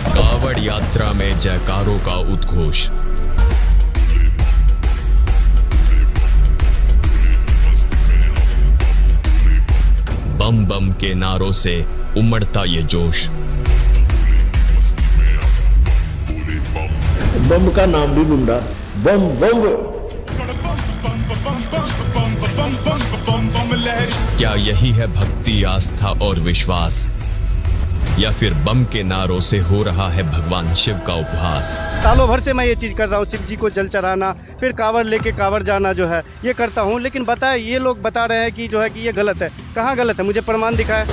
कावड़ यात्रा में जयकारों का उद्घोष। बम बम के नारों से उमड़ता ये जोश। बम का नाम भी गुंडा, बम बम। क्या यही है भक्ति, आस्था और विश्वास, या फिर बम के नारों से हो रहा है भगवान शिव का उपहास? सालों भर से मैं ये चीज़ कर रहा हूँ, शिव जी को जल चढ़ाना, फिर कांवड़ लेके कांवड़ जाना जो है ये करता हूँ। लेकिन बताए ये लोग बता रहे हैं कि जो है कि ये गलत है। कहाँ गलत है, मुझे प्रमाण दिखाए।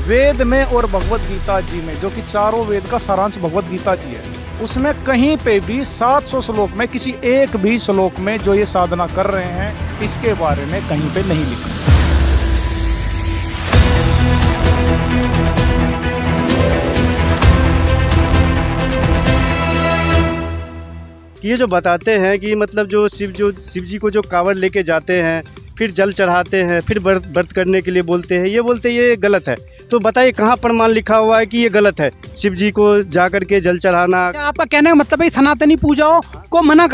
वेद में और भगवत गीता जी में, जो कि चारों वेद का सारांश भगवत गीता जी है, उसमें कहीं पे भी 700 श्लोक में किसी एक भी श्लोक में जो ये साधना कर रहे हैं इसके बारे में कहीं पे नहीं लिखा। ये जो बताते हैं कि मतलब जो शिव जी को जो कांवड़ लेके जाते हैं, फिर जल चढ़ाते हैं, फिर व्रत करने के लिए बोलते हैं, ये बोलते ये गलत है। तो बताइए कहाँ प्रमाण लिखा हुआ है कि ये गलत है, शिव जी को जा करके जल चढ़ाना? अच्छा, आपका कहने का मतलब है सनातनी पूजाओं को मना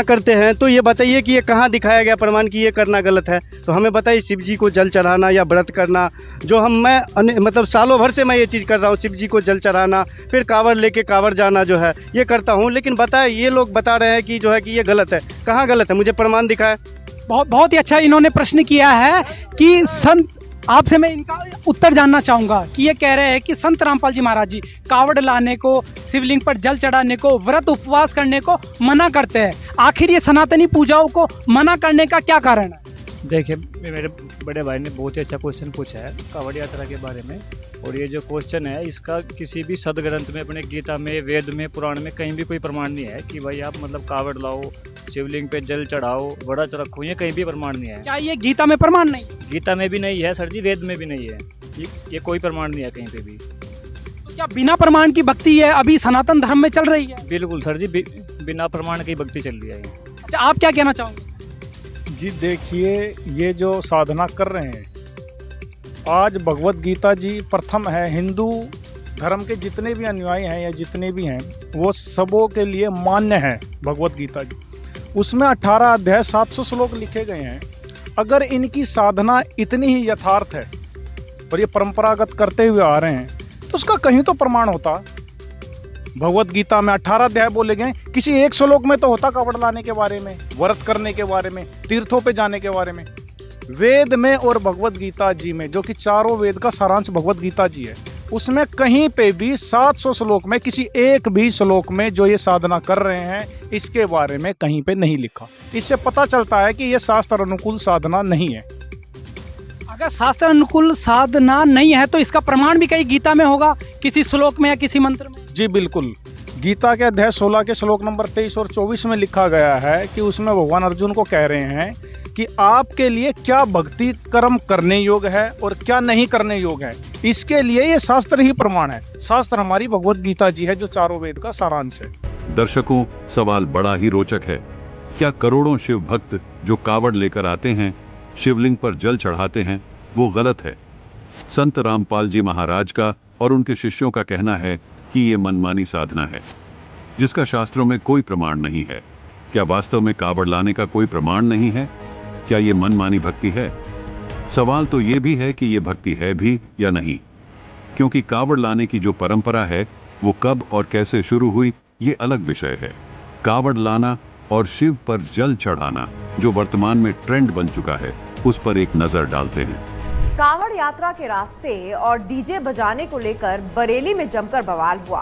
करते हैं। तो ये बताइए कि ये कहाँ दिखाया गया प्रमाण कि ये करना गलत है? तो हमें बताइए, शिव जी को जल चढ़ाना या व्रत करना, जो मतलब सालों भर से मैं ये चीज़ कर रहा हूँ, शिव जी को जल चढ़ाना, फिर कांवड़ लेके कांवड़ जाना जो है ये करता हूँ। लेकिन बताए ये लोग बता रहे हैं कि जो है कि ये गलत है। कहाँ गलत है, मुझे प्रमाण दिखाए। बहुत ही अच्छा इन्होंने प्रश्न किया है कि संत, आपसे मैं इनका उत्तर जानना चाहूंगा कि ये कह रहे हैं कि संत रामपाल जी महाराज जी कावड़ लाने को, शिवलिंग पर जल चढ़ाने को, व्रत उपवास करने को मना करते हैं। आखिर ये सनातनी पूजाओं को मना करने का क्या कारण है? देखिए, मेरे बड़े भाई ने बहुत ही अच्छा क्वेश्चन पूछा है कावड़ यात्रा के बारे में। और ये जो क्वेश्चन है इसका किसी भी सदग्रंथ में, अपने गीता में, वेद में, पुराण में कहीं भी कोई प्रमाण नहीं है कि भाई आप मतलब कावड़ लाओ, शिवलिंग पे जल चढ़ाओ, व्रत रखो, ये कहीं भी प्रमाण नहीं है। क्या ये गीता में प्रमाण नहीं? गीता में भी नहीं है सर जी, वेद में भी नहीं है, ये कोई प्रमाण नहीं है कहीं पे भी। तो क्या बिना प्रमाण की भक्ति है अभी सनातन धर्म में चल रही है? बिल्कुल सर जी, बिना प्रमाण की भक्ति चल रही है। अच्छा, आप क्या कहना चाहोगे? जी देखिए, ये जो साधना कर रहे हैं, आज भगवत गीता जी प्रथम है। हिंदू धर्म के जितने भी अनुयायी हैं या जितने भी हैं वो सबों के लिए मान्य है भगवत गीता जी। उसमें 18 अध्याय 700 श्लोक लिखे गए हैं। अगर इनकी साधना इतनी ही यथार्थ है और ये परंपरागत करते हुए आ रहे हैं तो उसका कहीं तो प्रमाण होता। भगवत गीता में 18 अध्याय बोले गए, किसी एक श्लोक में तो होता कावड़ लाने के बारे में, व्रत करने के बारे में, तीर्थों पे जाने के बारे में। वेद में और भगवत गीता जी में, जो कि चारों वेद का सारांश भगवत गीता जी है, उसमें कहीं पे भी 700 श्लोक में किसी एक भी श्लोक में जो ये साधना कर रहे हैं इसके बारे में कहीं पे नहीं लिखा। इससे पता चलता है कि ये शास्त्र अनुकूल साधना नहीं है। अगर शास्त्र अनुकूल साधना नहीं है तो इसका प्रमाण भी कहीं गीता में होगा, किसी श्लोक में या किसी मंत्र में? जी बिल्कुल, गीता के अध्याय 16 के श्लोक नंबर 23 और 24 में लिखा गया है कि उसमें भगवान अर्जुन को कह रहे हैं कि आपके लिए क्या भक्ति कर्म करने योग्य है और क्या नहीं करने योग्य है, इसके लिए ये शास्त्र ही प्रमाण है। शास्त्र हमारी भगवत गीता जी है, जो चारों वेद का सारांश है। दर्शकों, सवाल बड़ा ही रोचक है। क्या करोड़ों शिव भक्त जो कावड़ लेकर आते हैं, शिवलिंग पर जल चढ़ाते हैं, वो गलत है? संत रामपाल जी महाराज का और उनके शिष्यों का कहना है कि ये मनमानी साधना है जिसका शास्त्रों में कोई प्रमाण नहीं है। क्या वास्तव में कावड़ लाने का कोई प्रमाण नहीं है? क्या ये मनमानी भक्ति है? सवाल तो ये भी है कि ये भक्ति है भी या नहीं, क्योंकि कावड़ लाने की जो परंपरा है वो कब और कैसे शुरू हुई ये अलग विषय है। कावड़ लाना और शिव पर जल चढ़ाना जो वर्तमान में ट्रेंड बन चुका है, उस पर एक नजर डालते हैं। कांवड़ यात्रा के रास्ते और डीजे बजाने को लेकर बरेली में जमकर बवाल हुआ।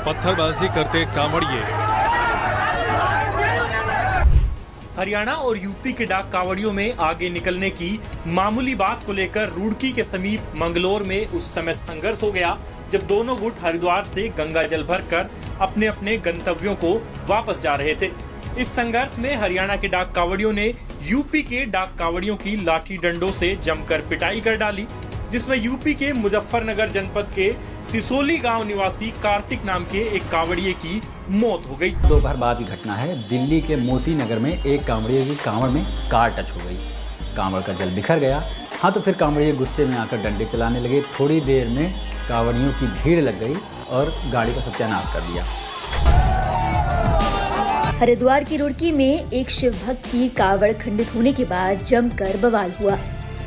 पत्थरबाजी करते कांवड़िए। हरियाणा और यूपी के डाक कांवड़ियों में आगे निकलने की मामूली बात को लेकर रुड़की के समीप मंगलोर में उस समय संघर्ष हो गया जब दोनों गुट हरिद्वार से गंगा जल भरकर अपने अपने गंतव्यों को वापस जा रहे थे। इस संघर्ष में हरियाणा के डाक कांवड़ियों ने यूपी के डाक कांवड़ियों की लाठी डंडों से जमकर पिटाई कर डाली, जिसमें यूपी के मुजफ्फरनगर जनपद के सिसोली गांव निवासी कार्तिक नाम के एक कांवड़िए की मौत हो गई। दोपहर बाद की घटना है। दिल्ली के मोती नगर में एक कांवड़िए की कांवड़ में कार टच हो गई। कांवड़ का जल बिखर गया। हाँ, तो फिर कांवड़िए गुस्से में आकर डंडे चलाने लगे। थोड़ी देर में कांवड़ियों की भीड़ लग गई और गाड़ी का सत्यानाश कर दिया। हरिद्वार की रुड़की में एक शिव भक्त की कावड़ खंडित होने के बाद जमकर बवाल हुआ।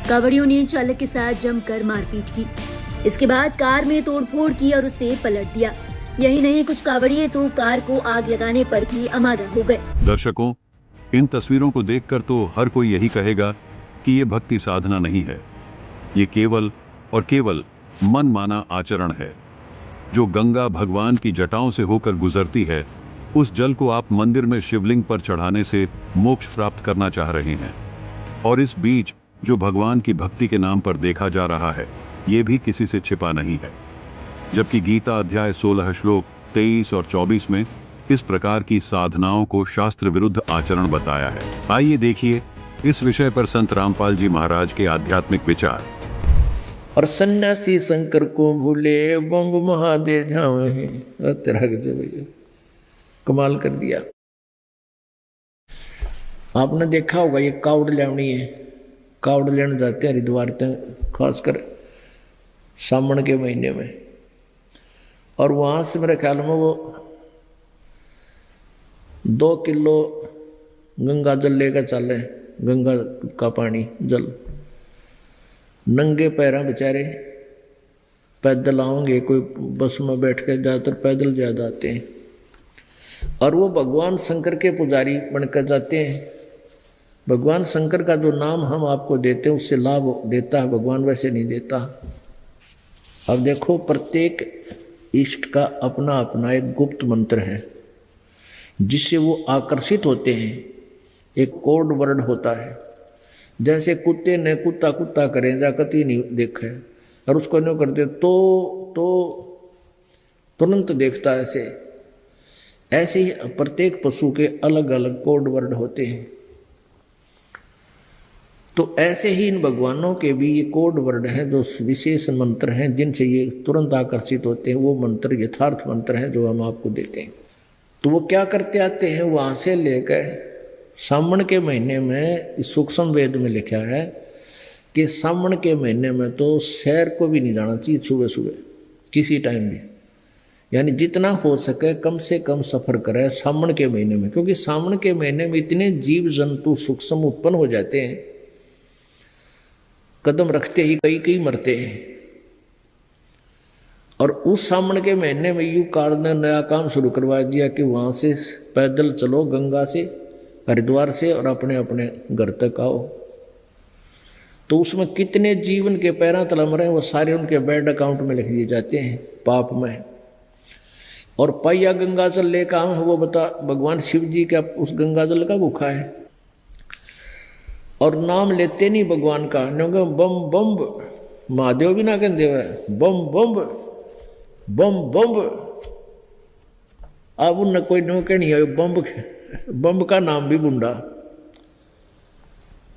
कावड़ियों ने चालक के साथ जमकर मारपीट की। इसके बाद कार में तोड़फोड़ की और उसे पलट दिया। यही नहीं, कुछ कावड़िए तो कार को आग लगाने पर भी आमादा हो गए। दर्शकों, इन तस्वीरों को देखकर तो हर कोई यही कहेगा कि ये भक्ति साधना नहीं है, ये केवल और केवल मनमाना आचरण है। जो गंगा भगवान की जटाओं से होकर गुजरती है, उस जल को आप मंदिर में शिवलिंग पर चढ़ाने से मोक्ष प्राप्त करना चाह रहे हैं। और इस बीच जो भगवान की भक्ति के नाम पर देखा जा रहा है, ये भी किसी से छिपा नहीं है। जबकि गीता अध्याय 16 श्लोक 23 और 24 में इस प्रकार की साधनाओं को शास्त्र विरुद्ध आचरण बताया है। आइए देखिए इस विषय पर संत रामपाल जी महाराज के आध्यात्मिक विचार। और सन्यासी शंकर को भूले बंग महादेव झावे, तेरा भैया कमाल कर दिया। आपने देखा होगा ये कावड़ लेवनी है, कावड़ लेने जाते हैं हरिद्वार तक, खासकर सावन के महीने में। और वहाँ से मेरे ख्याल में वो 2 किलो गंगा जल लेकर चले, गंगा का पानी जल। नंगे पैरा बेचारे पैदल आओगे, कोई बस में बैठ कर ज़्यादातर पैदल जा जाते हैं। और वो भगवान शंकर के पुजारी बनकर जाते हैं। भगवान शंकर का जो नाम हम आपको देते हैं उससे लाभ देता है भगवान, वैसे नहीं देता। अब देखो, प्रत्येक इष्ट का अपना अपना एक गुप्त मंत्र है जिससे वो आकर्षित होते हैं। एक कोड वर्ड होता है, जैसे कुत्ते ने कुत्ता कुत्ता करें जा कति नहीं देखा है, और उसको नहीं करते तो तुरंत देखता है। ऐसे ही प्रत्येक पशु के अलग अलग कोड वर्ड होते हैं। तो ऐसे ही इन भगवानों के भी ये कोड वर्ड हैं, जो विशेष मंत्र हैं जिनसे ये तुरंत आकर्षित होते हैं। वो मंत्र यथार्थ मंत्र हैं जो हम आपको देते हैं। तो वो क्या करते आते हैं, वहाँ से लेकर सावन के महीने में सूक्ष्म वेद में लिखा है कि सावन के महीने में तो शहर को भी नहीं जाना चाहिए सुबह सुबह किसी टाइम भी। यानी जितना हो सके कम से कम सफ़र करें सावन के महीने में, क्योंकि सावन के महीने में इतने जीव जंतु सूक्ष्म उत्पन्न हो जाते हैं, कदम रखते ही कई कई मरते हैं। और उस सावन के महीने में यू कार ने नया काम शुरू करवा दिया कि वहाँ से पैदल चलो गंगा से हरिद्वार से और अपने अपने घर तक आओ। तो उसमें कितने जीवन के पैरा तलम रहे हैं वो सारे उनके बैंक अकाउंट में लिख दिए जाते हैं पाप में। और पैया गंगा जल लेकर आम वो बता भगवान शिव जी का उस गंगा जल का भूखा है और नाम लेते नहीं भगवान का, बम बम महादेव भी ना कहते हुए बम बम बम बम। अब उन कोई नो कहनी है बम का नाम भी बुंडा,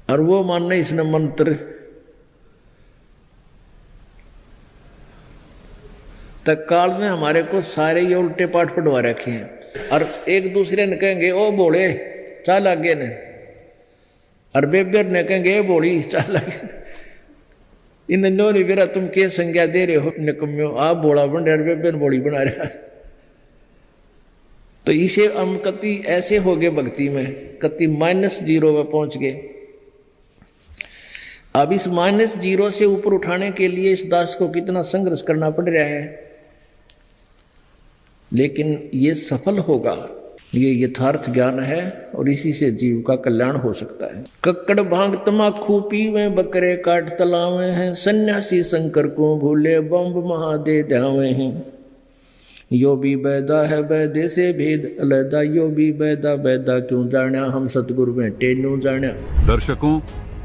और वो मानने इसने मंत्र तत्काल में हमारे को सारे ये उल्टे पाठ पढ़वा रखे हैं। और एक दूसरे ने कहेंगे ओ बोले चाल आगे ने, और बेबेर ने कहेंगे बोली चाल आगे। इन नो नहीं बेरा तुम क्या संज्ञा दे रहे हो निकम्यो, आप बोला बन रहे बेबेर बोली बना रहा। तो इसे हम कति ऐसे हो गए भक्ति में, कति -0 में पहुंच गए। अब इस -0 से ऊपर उठाने के लिए इस दास को कितना संघर्ष करना पड़ रहा है, लेकिन ये सफल होगा। ये यथार्थ ज्ञान है और इसी से जीव का कल्याण हो सकता है। कक्कड़ भांग तमाकू पीवे बकरे काट तलावे हैं, सन्यासी शंकर को भूले बम्ब महादे ध्यावे हैं। यो भी बैदा है बैदे से भेद अलैदा, यो भी बैदा बैदा क्यों जाण्या, हम सतगुरु बैठे न्यू जाण्या। दर्शकों,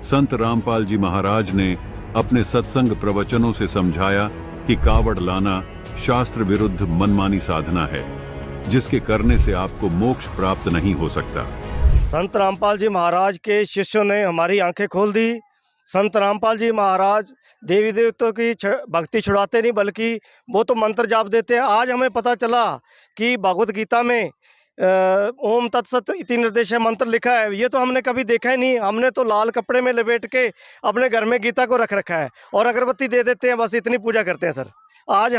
संत रामपाल जी महाराज ने अपने सत्संग प्रवचनों से समझाया कि कावड़ लाना शास्त्र विरुद्ध मनमानी साधना है, जिसके करने से आपको मोक्ष प्राप्त नहीं हो सकता। संत रामपाल जी महाराज के शिष्यों ने हमारी आंखें खोल दी। संत रामपाल जी महाराज देवी देवताओं की भक्ति छुड़ाते नहीं, बल्कि वो तो मंत्र जाप देते हैं। आज हमें पता चला कि भगवत गीता में ओम तत्सत इति निर्देश मंत्र लिखा है, ये तो हमने कभी देखा ही नहीं। हमने तो लाल कपड़े में लपेट के अपने घर में गीता को रख रखा है और अगरबत्ती दे देते हैं, बस इतनी पूजा करते हैं सर। आज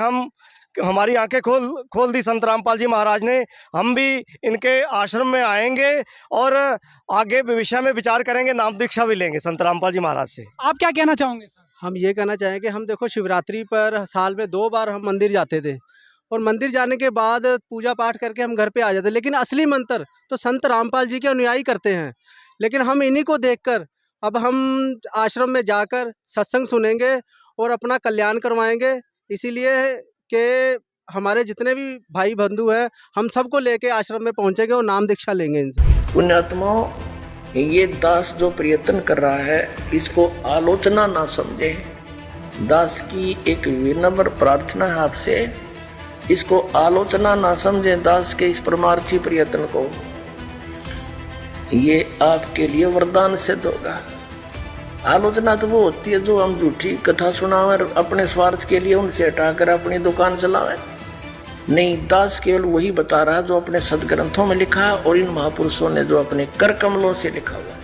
हमारी आंखें खोल दी संत रामपाल जी महाराज ने। हम भी इनके आश्रम में आएंगे और आगे विषय में विचार करेंगे, नाम दीक्षा भी लेंगे संत रामपाल जी महाराज से। आप क्या कहना चाहोगे सर? हम ये कहना चाहेंगे, हम देखो शिवरात्रि पर साल में 2 बार हम मंदिर जाते थे और मंदिर जाने के बाद पूजा पाठ करके हम घर पे आ जाते, लेकिन असली मंत्र तो संत रामपाल जी के अनुयायी करते हैं। लेकिन हम इन्हीं को देखकर अब हम आश्रम में जाकर सत्संग सुनेंगे और अपना कल्याण करवाएंगे। इसीलिए कि हमारे जितने भी भाई बंधु हैं, हम सबको लेके आश्रम में पहुंचेंगे और नाम दीक्षा लेंगे इनसे। पुण्यात्माओं, ये दास जो प्रयत्न कर रहा है इसको आलोचना ना समझे। दास की एक विनम्र प्रार्थना है आपसे, इसको आलोचना ना समझे। दास के इस परमार्थी प्रयत्न को ये आपके लिए वरदान सिद्ध होगा। आलोचना तो वो होती है जो हम झूठी कथा सुनावे और अपने स्वार्थ के लिए उनसे हटाकर अपनी दुकान चलावे। नहीं, दास केवल वही बता रहा है जो अपने सदग्रंथों में लिखा है और इन महापुरुषों ने जो अपने कर कमलों से लिखा हुआ है,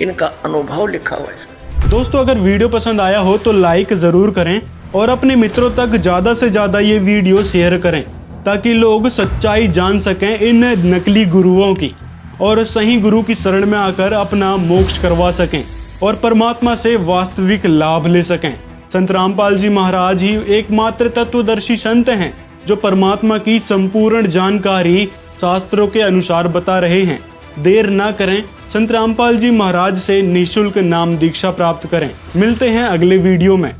इनका अनुभव लिखा हुआ है इसमें। दोस्तों, अगर वीडियो पसंद आया हो तो लाइक जरूर करें और अपने मित्रों तक ज़्यादा से ज़्यादा ये वीडियो शेयर करें ताकि लोग सच्चाई जान सकें इन नकली गुरुओं की और सही गुरु की शरण में आकर अपना मोक्ष करवा सकें और परमात्मा से वास्तविक लाभ ले सकें। संत रामपाल जी महाराज ही एकमात्र तत्वदर्शी संत हैं जो परमात्मा की संपूर्ण जानकारी शास्त्रों के अनुसार बता रहे हैं। देर ना करें, संत रामपाल जी महाराज से निःशुल्क नाम दीक्षा प्राप्त करें। मिलते हैं अगले वीडियो में।